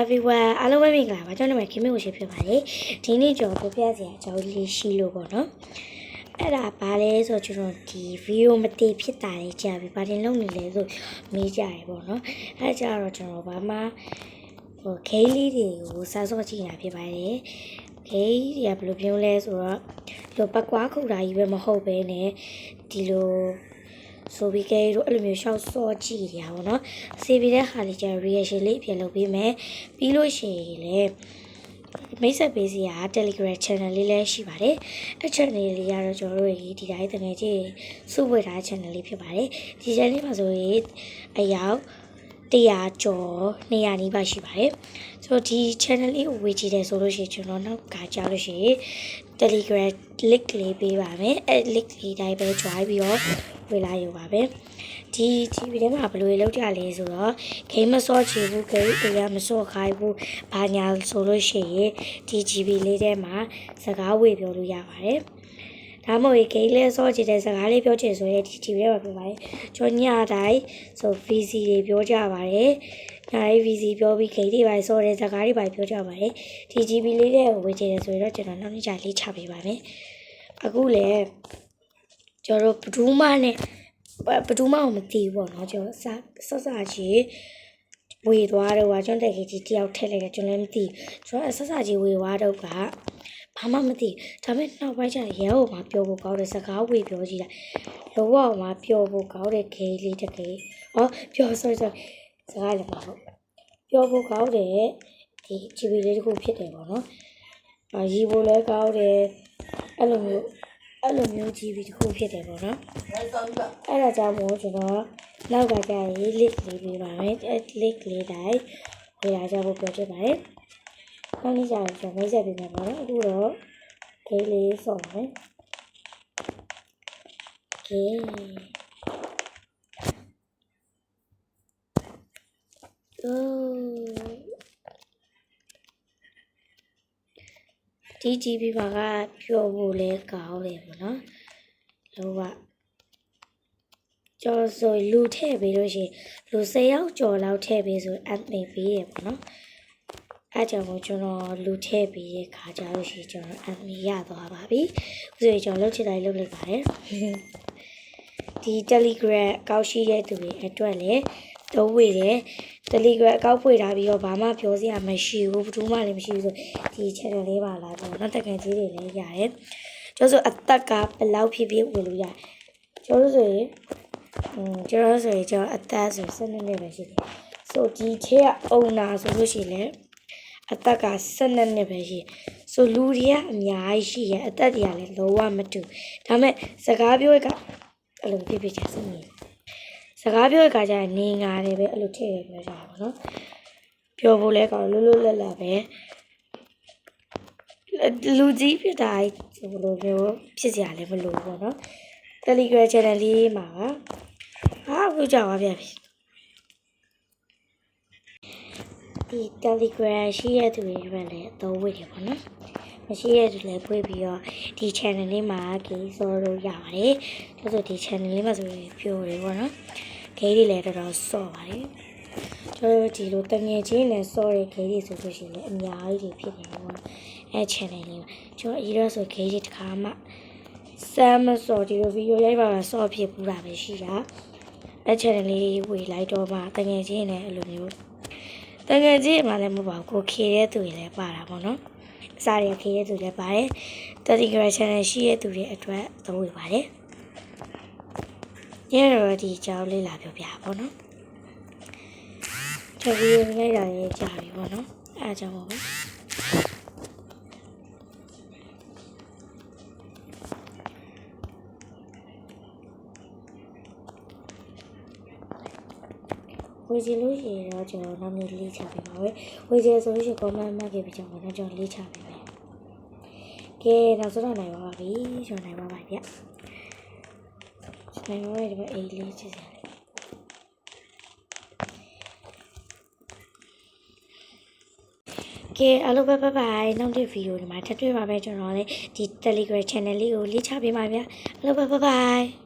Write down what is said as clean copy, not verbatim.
everywhere အားလုံးပဲမင်္ဂလာပါကျွန်တော်နာမည်ခင်မင်းကိုရှိဖြစ်ပါတယ်ဒီနေ့ကျွန်တော်ပြပြစရာအကြောင်းလေးရှိလို့ပေါ့နော်အဲ့ဒါဘာလဲဆိုတော့ကျွန်တော်ဒီဗီဒီယိုမတည်ဖြစ်တာလေးကြာပြီဘာတင်လုပ်နေလဲဆိုမေးကြတယ်ပေါ့နော်အဲ့ကြတော့ကျွန်တော်ဘာမှဂိမ်းလေးတွေကိုစားစောကြည့်နေတာဖြစ်ပါတယ်ဂိမ်းတွေကဘယ်လိုပြောလဲဆိုတော့ဒီပတ်ကွားခုတာကြီးပဲမဟုတ်ပဲねဒီလိုဆိုပြီးကဲတို့အဲ့လိုမျိုးရှောက်စောကြည့်ရပါတော့စေပြီးတဲ့ခါလေးကျ reaction လေးအပြလုပ်ပေးမယ်ပြီးလို့ရှိရင်လည်းမိတ်ဆက်ပေးစရာ Telegram channel လေးလည်းရှိပါတယ်အဲ့ channel လေးကတော့ကျွန်တော်တို့ဒီတိုင်းတကယ်ကြီးစုဝေထား channel လေးဖြစ်ပါတယ်ဒီ channel လေးမှာဆိုရင်အယောက်100ကျော်200နီးပါးရှိပါတယ်ဆိုတော့ဒီ channel လေးကိုဝေကြည့်တယ်ဆိုလို့ရှိရင်ကျွန်တော်နောက်ကကြားလို့ရှိရင် Telegram link လေးပေးပါမယ်အဲ့ link လေးတိုင်းပဲ join ပြီးတော့ဝေလာရပါပဲဒီဗီဒီယိုမှာဘယ်လိုလုပ်ကြလဲဆိုတော့ game မစောချင်ဘူး game အရာမစောခိုင်းဘူးဘာညာဆိုလို့ရှိရင်ဒီ GB လေးထဲမှာစကားဝေပြောလို့ရပါတယ်ဒါမှမဟုတ် game လေးစောချင်တဲ့စကားလေးပြောချင်ဆိုရင်ဒီ GB ထဲမှာပြောပါတယ်ကျွန်ညတိုင်းဆို VC တွေပြောကြပါတယ်ညတိုင်း VC ပြောပြီး game တွေပါစောတဲ့စကားတွေပါပြောကြပါတယ်ဒီ GB လေးထဲကိုဝေချင်တယ်ဆိုရင်တော့ကျွန်တော်နောက်နေ့ကျလေးချပေးပါမယ်အခုလည်းကျွန်တော်ဘဒူးမနဲ့ဘဒူးမကိုမသိဘူးပေါ့နော်ကျွန်တော်စကြီးဝေသွားတော့ကျွန်တော်တကယ်ကြီးတယောက်ထည့်လိုက်တယ်ကျွန်တော်လည်းမသိကျွန်တော်စကြီးဝေသွားတော့ကဘာမှမသိဒါပေမဲ့နောက်ပိုင်းကျရင်ရဲဟိုမှာပြောဖို့ကောင်းတဲ့စကားဝေပြောကြည့်လိုက်လောကမှာပြောဖို့ကောင်းတဲ့ဂိမ်းလေးတကယ်ပြောဆိုစကားလည်းမဟုတ်ပြောဖို့ကောင်းတဲ့ဒီ GB လေးတစ်ခုဖြစ်တယ်ပေါ့နော်ရီဖို့လည်းကောင်းတယ်အဲ့လိုမျိုး GB တစ်ခုဖြစ်တယ်ပေါ့နော်အဲ့ဒါကြောင့်မို့ကျွန်တော်နောက်ကကြာရေး link လေးပေးပါမယ်အဲ့ link လေးတိုင်းဝေလာကြဖို့ပြောချင်ပါတယ်နောက်နေ့ကျရင်ကျွန်တော်မိတ်ဆက်ပေးမယ်ပေါ့နော်အခုတော့ဂိမ်းလေးစောင့်မယ်ဂိမ်းဒီ GB မှာကပြောဖို့လဲကောင်းတယ်ပေါ့နော်လောကကျော်ဆိုလူထည့်ပေးလို့ရှိရင်လူ10ယောက်ကျော်လောက်ထည့်ပေးဆို admin ပေးရပေါ့နော်အဲ့ကြောင့်မို့ကျွန်တော်လူထည့်ပေးရခါကြလို့ရှိရင်ကျွန်တော် admin ရသွားပါပြီဥဆိုရင်ကျွန်တော်လုပ်ချင်တိုင်းလုပ်လိုက်ပါတယ်ဒီ Telegram အကောင့်ရှိတဲ့သူတွေအတွက်လည်းသုံးဝေတယ် Telegram အကောင့်ဖွင့်ထားပြီးတော့ဘာမှပြောစရာမရှိဘူးဘူးမှလည်းမရှိဘူးဆိုဒီ channel လေးပါလာတော့နောက်တက်ကကြီးတွေလည်းရတယ်ကျွန်တော်ဆိုအသက်ကဘယ်လောက်ဖြစ်ဖြစ်ဝင်လို့ရတယ်ကျွန်တော်ဆိုရင်ကျွန်တော်အသက်ဆို12နှစ်ပဲရှိတယ်ဆိုဒီထဲကအုံနာဆိုလို့ရှိရင်လည်းအသက်က12နှစ်ပဲရှိဆိုလူတွေကအများကြီးရှိရအသက်တွေကလည်းလုံးဝမတူဒါပေမဲ့စကားပြောရကအဲ့လိုဖြစ်ဖြစ်ချင်စနေစကားပြောရကကြရင်နေငါတယ်ပဲအဲ့လိုထည့်ရပြောကြတာပေါ့နော်ပြောဖို့လဲကောင်းလွတ်လွတ်လပ်လပ်ပဲလူကြီးဖြစ်တာဆိုလိုမျိုးဖြစ်စရာလည်းမလိုဘူးပေါ့နော် Telegram channel လေးမှာပါအခုကြောက်ပါဗျာဒီ Telegram ရှိရတဲ့သူတွေလည်းအသုံးဝင်တယ်ပေါ့နော်မရှိရတဲ့သူလည်းဖွင့်ပြီးတော့ဒီ channel လေးမှာဂိမ်းစောလို့ရပါတယ်ဆိုတော့ဒီ channel လေးမှာဆိုရင်ပြောတယ်ပေါ့နော်ဂိမ်းတွေလည်းတော်တော်စောပါတယ်ကျွန်တော်ဒီလိုတငယ်ချင်းနဲ့စောတဲ့ဂိမ်းတွေဆိုလို့ရှိရင်လည်းအများကြီးဖြစ်နေပေါ့အဲ channel လေးမှာကျွန်တော်အရင်ကဆိုဂိမ်းတွေတစ်ခါမှဆမ်မစောဒီလိုဗီဒီယိုရိုက်ပါစောဖြစ်ပူတာပဲရှိတာအဲ channel လေးဝေလိုက်တော့မှတငယ်ချင်းနဲ့အဲ့လိုမျိုးတငယ်ချင်းမှလည်းမဟုတ်ပါဘူးကိုခေတဲ့သူတွေလည်းပါတာပေါ့နော်အစားရခေတဲ့သူလည်းပါတယ် Telegram channel ရှိတဲ့သူတွေအတွက်သုံးဝေပါတယ်ညတော့ဒီကြောင်းလေးလာပြောပြပါပေါ့နော်ဒီဗီဒီယိုလိုက်တာရေးကြာပြီပေါ့နော်အားကြောင့်ပါဝေချင်လို့ရှိရင်တော့ကျွန်တော်နောက်နေ့လေးချပေးပါမယ်ဝေချင်ဆိုလို့ရှိရင် comment မှတ်ခဲ့ပြီးကျွန်တော်ကျွန်တော်လေးချပေးမယ်ကဲနောက်ဆုံးတော့နိုင်ပါပြီကျွန်တော်နိုင်ပါပါဗျနိုင်ပါရဲ့ဒီမှာအေးလေးချစ်စရာကဲအားလုံးပဲဘိုင်ဘိုင်နောက်တဲ့ဗီဒီယိုဒီမှာထပ်တွေ့ပါမယ်ကျွန်တော်လည်းဒီ Telegram channel လေးကိုလေးချပေးပါဗျအားလုံးပဲဘိုင်ဘိုင်